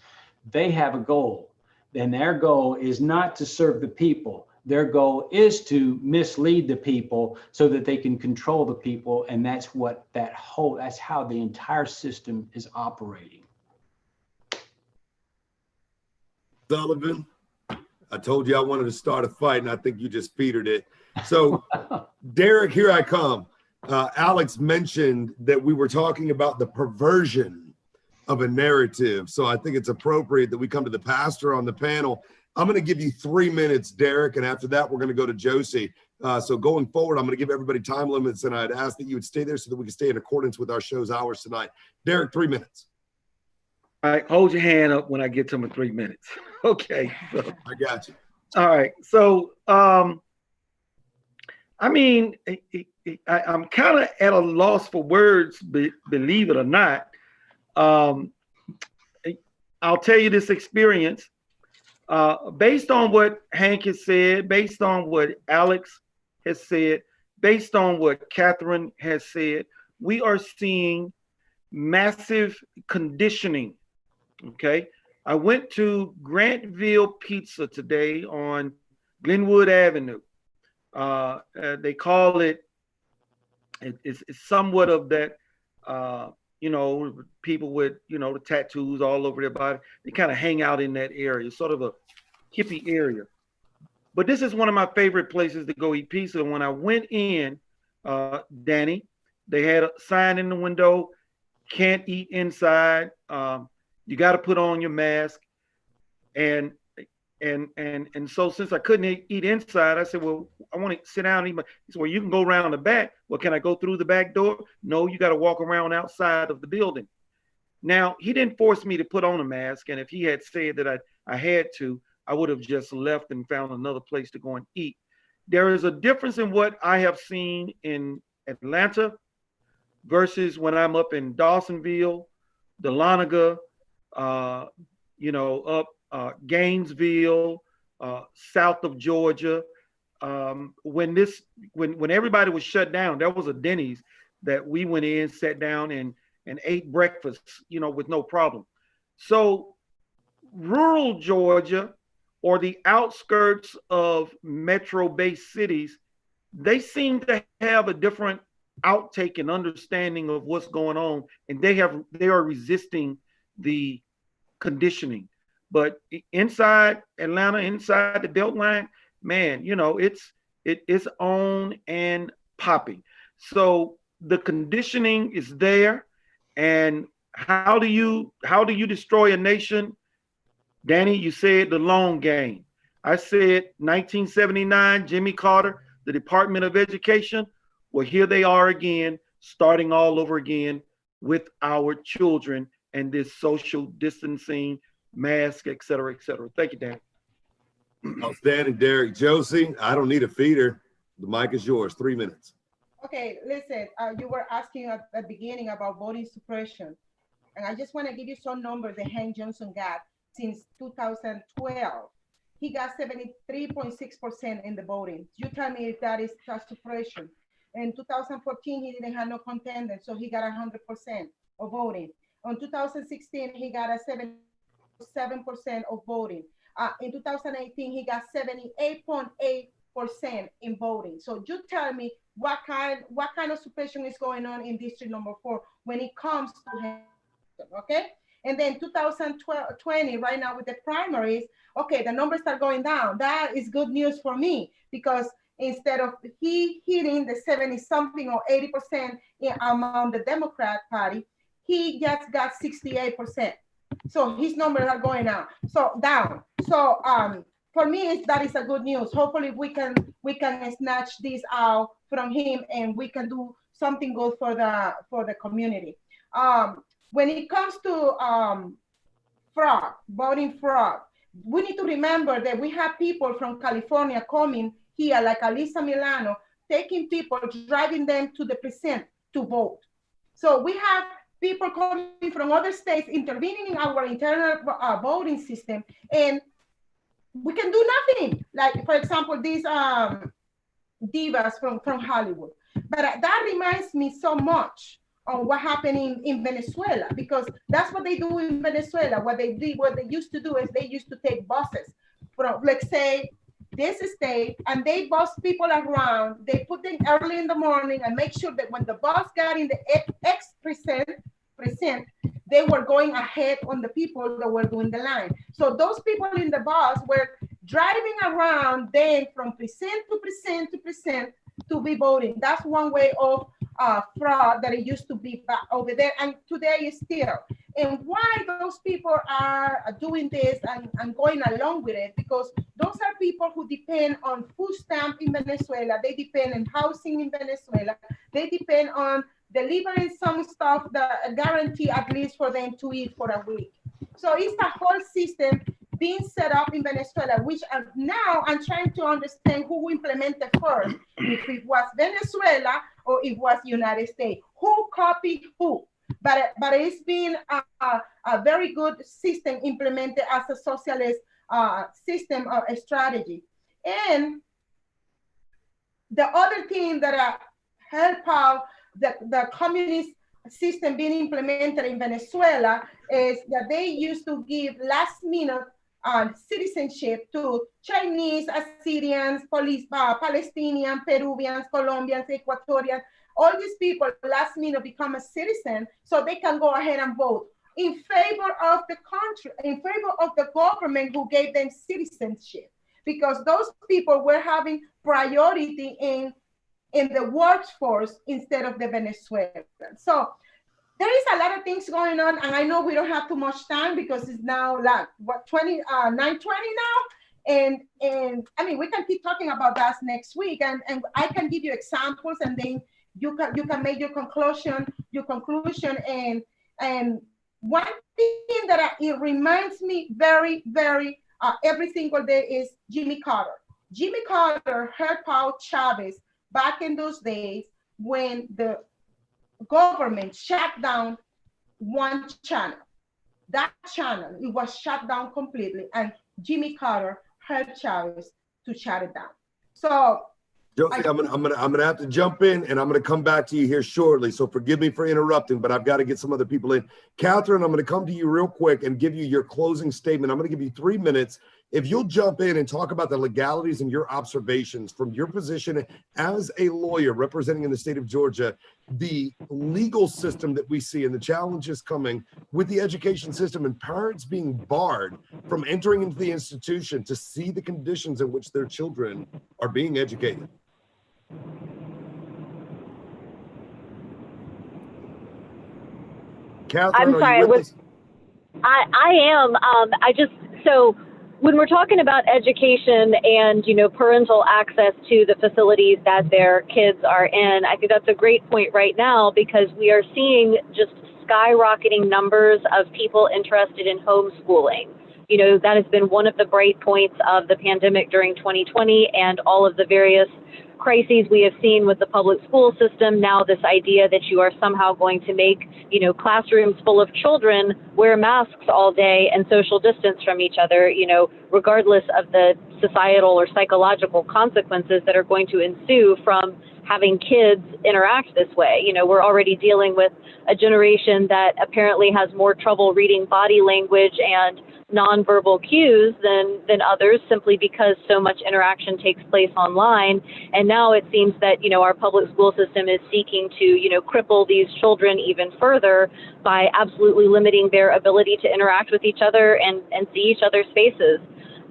They have a goal, and their goal is not to serve the people. Their goal is to mislead the people so that they can control the people. And that's how the entire system is operating. Sullivan, I told you I wanted to start a fight, and I think you just petered it. So, Derek, here I come. Alex mentioned that we were talking about the perversion of a narrative. So I think it's appropriate that we come to the pastor on the panel. I'm going to give you 3 minutes, Derek, and after that, we're going to go to Josie. So going forward, I'm going to give everybody time limits, and I'd ask that you would stay there so that we can stay in accordance with our show's hours tonight. Derek, 3 minutes. All right, hold your hand up when I get to my 3 minutes. Okay. So, I got you. all right. So, I mean, I'm kind of at a loss for words, believe it or not. I'll tell you this experience. Based on what Hank has said, based on what Alex has said, based on what Catherine has said, we are seeing massive conditioning. Okay. I went to Grantville Pizza today on Glenwood Avenue. They call it's somewhat of that, people with, the tattoos all over their body. They kind of hang out in that area, sort of a hippie area. But this is one of my favorite places to go eat pizza. When I went in, Danny, they had a sign in the window, can't eat inside. You got to put on your mask. And so since I couldn't eat inside, I said, well, I want to sit down and eat. He said, well, you can go around the back. Well, can I go through the back door? No, you got to walk around outside of the building. Now, he didn't force me to put on a mask. And if he had said that I had to, I would have just left and found another place to go and eat. There is a difference in what I have seen in Atlanta versus when I'm up in Dawsonville, Dahlonega, up Gainesville, south of Georgia. When everybody was shut down, there was a Denny's that we went in, sat down and ate breakfast, with no problem. So rural Georgia or the outskirts of metro-based cities, they seem to have a different outtake and understanding of what's going on, and they are resisting the conditioning. But inside Atlanta, inside the Beltline, man, it's on and popping. So the conditioning is there. And how do you destroy a nation? Danny, you said the long game. I said 1979, Jimmy Carter, the Department of Education. Well, here they are again, starting all over again with our children and this social distancing, mask, et cetera, et cetera. Thank you, Dan. Outstanding, Derek. Josie, I don't need a feeder. The mic is yours. 3 minutes. Okay, listen, you were asking at the beginning about voting suppression. And I just want to give you some numbers that Hank Johnson got since 2012. He got 73.6% in the voting. You tell me if that is suppression. In 2014, he didn't have no contender, so he got 100% of voting. In 2016, he got a 77% of voting. In 2018, he got 78.8% in voting. So you tell me what kind of suppression is going on in district number 4 when it comes to him, okay? And then 2020, right now with the primaries, okay, the numbers are going down. That is good news for me, because instead of he hitting the 70-something or 80% among the Democrat Party, he just got 68%. So his numbers are going down. So for me, that is a good news. Hopefully we can snatch this out from him and we can do something good for the community. When it comes to fraud, voting fraud, we need to remember that we have people from California coming here, like Alisa Milano, taking people, driving them to the precinct to vote. So we have people coming from other states intervening in our internal voting system, and we can do nothing. Like, for example, these divas from Hollywood. But that reminds me so much of what happened in Venezuela, because that's what they do in Venezuela. What they used to do is they used to take buses from, let's say, this state, and they bus people around. They put them early in the morning and make sure that when the bus got in the X precinct, they were going ahead on the people that were doing the line. So those people in the bus were driving around then from precinct to precinct to precinct to be voting. That's one way of fraud that it used to be back over there, and today is still. And why those people are doing this and going along with it, because those are people who depend on food stamp in Venezuela, they depend on housing in Venezuela, they depend on delivering some stuff that guarantee at least for them to eat for a week. So it's a whole system being set up in Venezuela, which now I'm trying to understand who implemented first, if it was Venezuela or it was United States, who copied who. But it's been a very good system implemented as a socialist system or a strategy. And the other thing that helped out the communist system being implemented in Venezuela is that they used to give last minute citizenship to Chinese, Assyrians, Palestinians, Peruvians, Colombians, Ecuadorians. All these people last minute become a citizen so they can go ahead and vote in favor of the country, in favor of the government who gave them citizenship, because those people were having priority in the workforce instead of the Venezuelans. So there is a lot of things going on, and I know we don't have too much time because it's now like what 9:20 now, and I mean we can keep talking about that next week, and I can give you examples, and then you can make your conclusion, and one thing that it reminds me very every single day is Jimmy Carter. Jimmy Carter helped out Chavez back in those days when the government shut down one channel. That channel, it was shut down completely, and Jimmy Carter helped Chavez to shut it down. So Josie, I'm gonna have to jump in, and I'm gonna come back to you here shortly. So forgive me for interrupting, but I've got to get some other people in. Catherine, I'm gonna come to you real quick and give you your closing statement. I'm gonna give you 3 minutes. If you'll jump in and talk about the legalities and your observations from your position as a lawyer representing in the state of Georgia, the legal system that we see and the challenges coming with the education system and parents being barred from entering into the institution to see the conditions in which their children are being educated. Catherine, I'm sorry. I am. So when we're talking about education and, parental access to the facilities that their kids are in, I think that's a great point right now, because we are seeing just skyrocketing numbers of people interested in homeschooling. That has been one of the bright points of the pandemic during 2020 and all of the various crises we have seen with the public school system. Now this idea that you are somehow going to make, classrooms full of children wear masks all day and social distance from each other, regardless of the societal or psychological consequences that are going to ensue from having kids interact this way. We're already dealing with a generation that apparently has more trouble reading body language and nonverbal cues than others, simply because so much interaction takes place online. And now it seems that, our public school system is seeking to, cripple these children even further by absolutely limiting their ability to interact with each other and see each other's faces.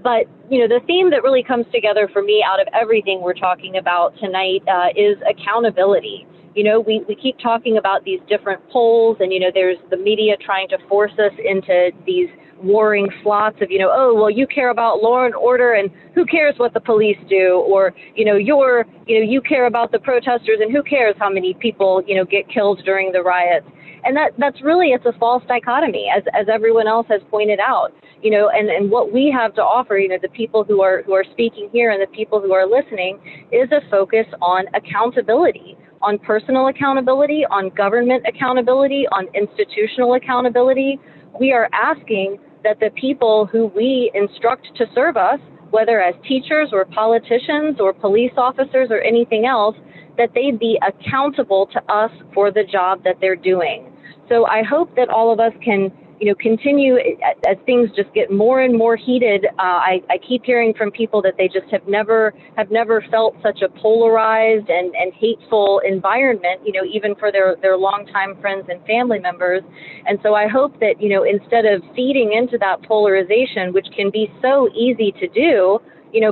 But, the theme that really comes together for me out of everything we're talking about tonight is accountability. We keep talking about these different polls, and, there's the media trying to force us into these warring slots of, you care about law and order, and who cares what the police do? Or, you care about the protesters, and who cares how many people, get killed during the riots? And that's really, it's a false dichotomy, as everyone else has pointed out, and what we have to offer, the people who are speaking here and the people who are listening, is a focus on accountability, on personal accountability, on government accountability, on institutional accountability. We are asking that the people who we instruct to serve us, whether as teachers or politicians or police officers or anything else, that they be accountable to us for the job that they're doing. So I hope that all of us can, continue as things just get more and more heated. I keep hearing from people that they just have never felt such a polarized and hateful environment, even for their longtime friends and family members. And so I hope that, instead of feeding into that polarization, which can be so easy to do,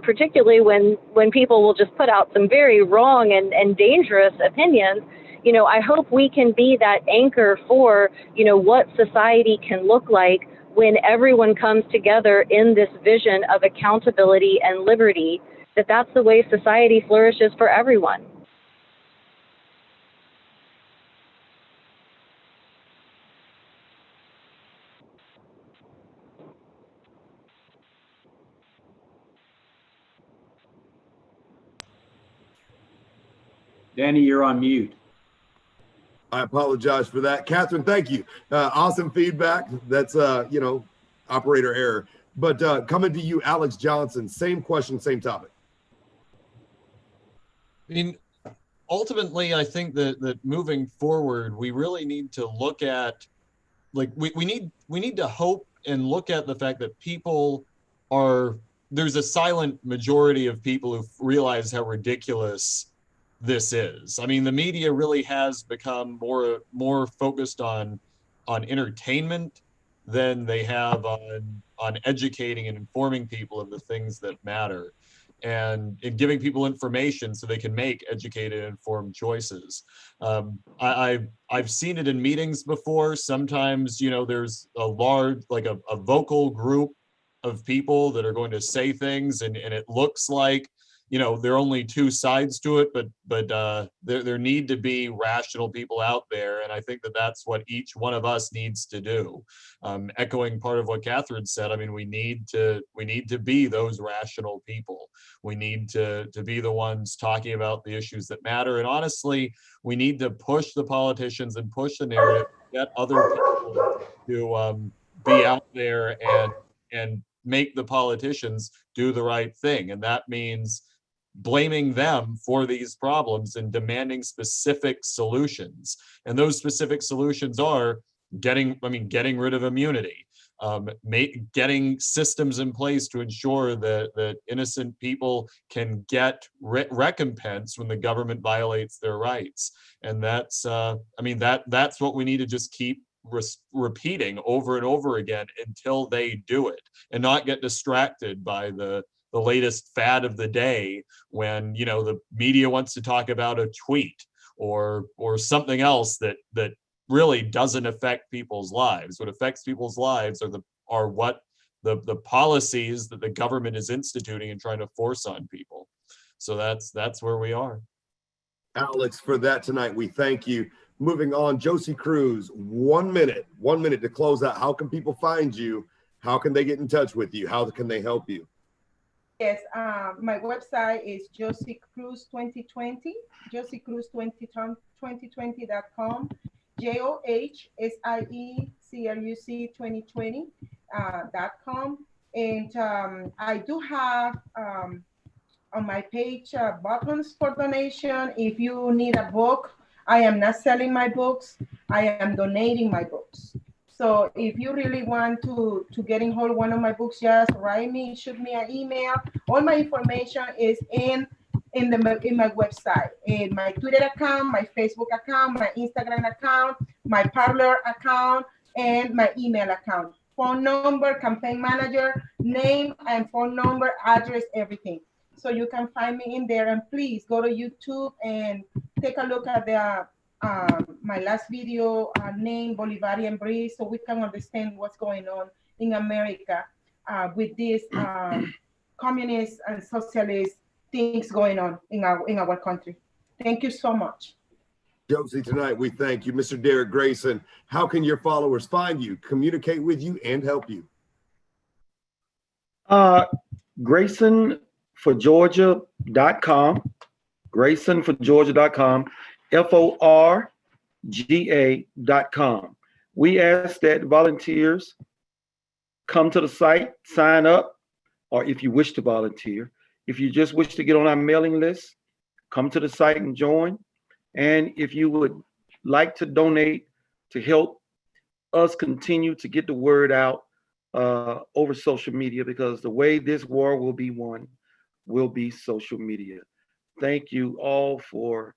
particularly when people will just put out some very wrong and dangerous opinions, I hope we can be that anchor for, what society can look like when everyone comes together in this vision of accountability and liberty, that's the way society flourishes for everyone. Danny, you're on mute. I apologize for that. Catherine, thank you. Awesome feedback. That's, operator error. But coming to you, Alex Johnson, same question, same topic. I mean, ultimately, I think that moving forward, we really need to look at, we need to hope and look at the fact that there's a silent majority of people who realize how ridiculous this is. I mean, the media really has become more focused on entertainment than they have on educating and informing people of the things that matter, and in giving people information so they can make educated, informed choices. I've seen it in meetings before. Sometimes, there's a large, a vocal group of people that are going to say things, and it looks like, there are only two sides to it, but there need to be rational people out there, and I think that's what each one of us needs to do. Echoing part of what Catherine said, I mean, we need to be those rational people. We need to be the ones talking about the issues that matter, and honestly, we need to push the politicians and push the narrative, get other people to be out there and make the politicians do the right thing, and that means blaming them for these problems and demanding specific solutions. And those specific solutions are getting rid of immunity, getting systems in place to ensure that innocent people can get recompense when the government violates their rights. And that's what we need to just keep repeating over and over again until they do it, and not get distracted by the latest fad of the day when, the media wants to talk about a tweet or something else that really doesn't affect people's lives. What affects people's lives are what the policies that the government is instituting and trying to force on people. So that's where we are. Alex, for that tonight, we thank you. Moving on, Josie Cruz, 1 minute to close out. How can people find you? How can they get in touch with you? How can they help you? Yes, my website is Josie Cruz 2020, josiecruz2020.com, JOHSIECLUC2020.com. And I do have on my page buttons for donation. If you need a book, I am not selling my books. I am donating my books. So if you really want to get in hold one of my books, just write me, shoot me an email. All my information is in my website, in my Twitter account, my Facebook account, my Instagram account, my Parler account, and my email account. Phone number, campaign manager, name and phone number, address, everything. So you can find me in there, and please go to YouTube and take a look at the my last video named Bolivarian Breeze, so we can understand what's going on in America with these communist and socialist things going on in our country. Thank you so much. Josie, tonight we thank you. Mr. Derek Grayson, how can your followers find you, communicate with you, and help you? GraysonforGeorgia.com, GraysonforGeorgia.com, FORGA.com. We ask that volunteers come to the site, sign up, or if you wish to volunteer. If you just wish to get on our mailing list, come to the site and join. And if you would like to donate to help us continue to get the word out over social media, because the way this war will be won will be social media. Thank you all for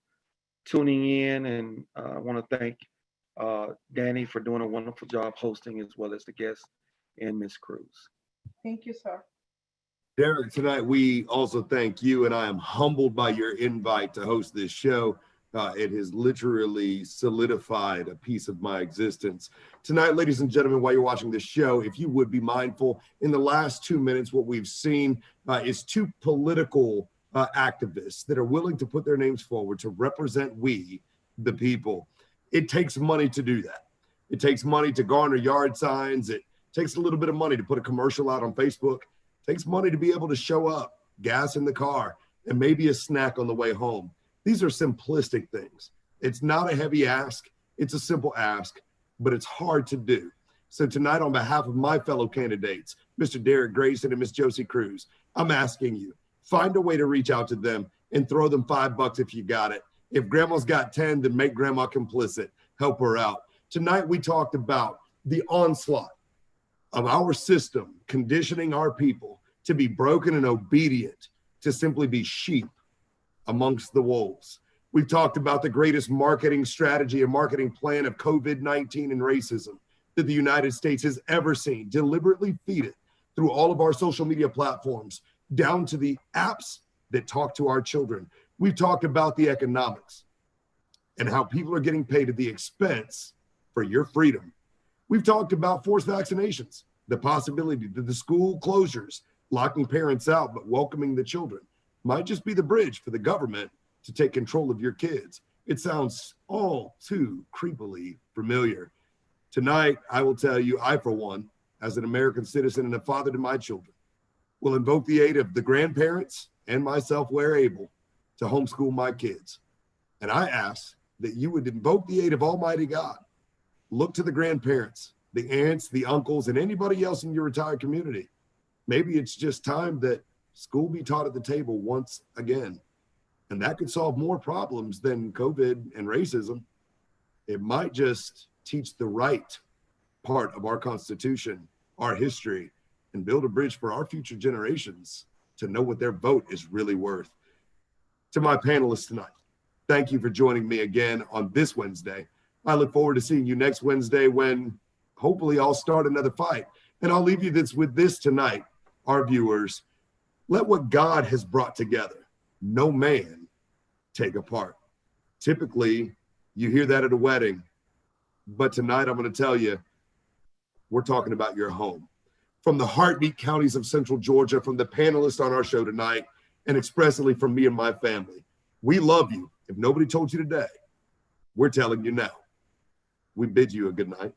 tuning in, and I want to thank Danny for doing a wonderful job hosting, as well as the guests and Ms. Cruz. Thank you, sir. Derek, tonight we also thank you, and I am humbled by your invite to host this show. It has literally solidified a piece of my existence. Tonight, ladies and gentlemen, while you're watching this show, if you would be mindful, in the last 2 minutes, what we've seen is two political activists that are willing to put their names forward to represent we, the people. It takes money to do that. It takes money to garner yard signs. It takes a little bit of money to put a commercial out on Facebook. It takes money to be able to show up, gas in the car, and maybe a snack on the way home. These are simplistic things. It's not a heavy ask. It's a simple ask, but it's hard to do. So tonight, on behalf of my fellow candidates, Mr. Derek Grayson and Ms. Josie Cruz, I'm asking you, find a way to reach out to them and throw them $5 if you got it. If grandma's got 10, then make grandma complicit. Help her out. Tonight, we talked about the onslaught of our system conditioning our people to be broken and obedient, to simply be sheep amongst the wolves. We've talked about the greatest marketing strategy and marketing plan of COVID-19 and racism that the United States has ever seen, deliberately feed it through all of our social media platforms, down to the apps that talk to our children. We've talked about the economics and how people are getting paid at the expense for your freedom. We've talked about forced vaccinations, the possibility that the school closures, locking parents out but welcoming the children, might just be the bridge for the government to take control of your kids. It sounds all too creepily familiar. Tonight, I will tell you, I, for one, as an American citizen and a father to my children, will invoke the aid of the grandparents and myself where able to homeschool my kids. And I ask that you would invoke the aid of Almighty God. Look to the grandparents, the aunts, the uncles, and anybody else in your retired community. Maybe it's just time that school be taught at the table once again. And that could solve more problems than COVID and racism. It might just teach the right part of our Constitution, our history, and build a bridge for our future generations to know what their vote is really worth. To my panelists tonight, thank you for joining me again on this Wednesday. I look forward to seeing you next Wednesday, when hopefully I'll start another fight. And I'll leave you with this tonight, our viewers. Let what God has brought together, no man take apart. Typically, you hear that at a wedding, but tonight I'm going to tell you, we're talking about your home. from the heartbeat counties of Central Georgia, from the panelists on our show tonight, and expressly from me and my family. We love you. If nobody told you today, we're telling you now. We bid you a good night.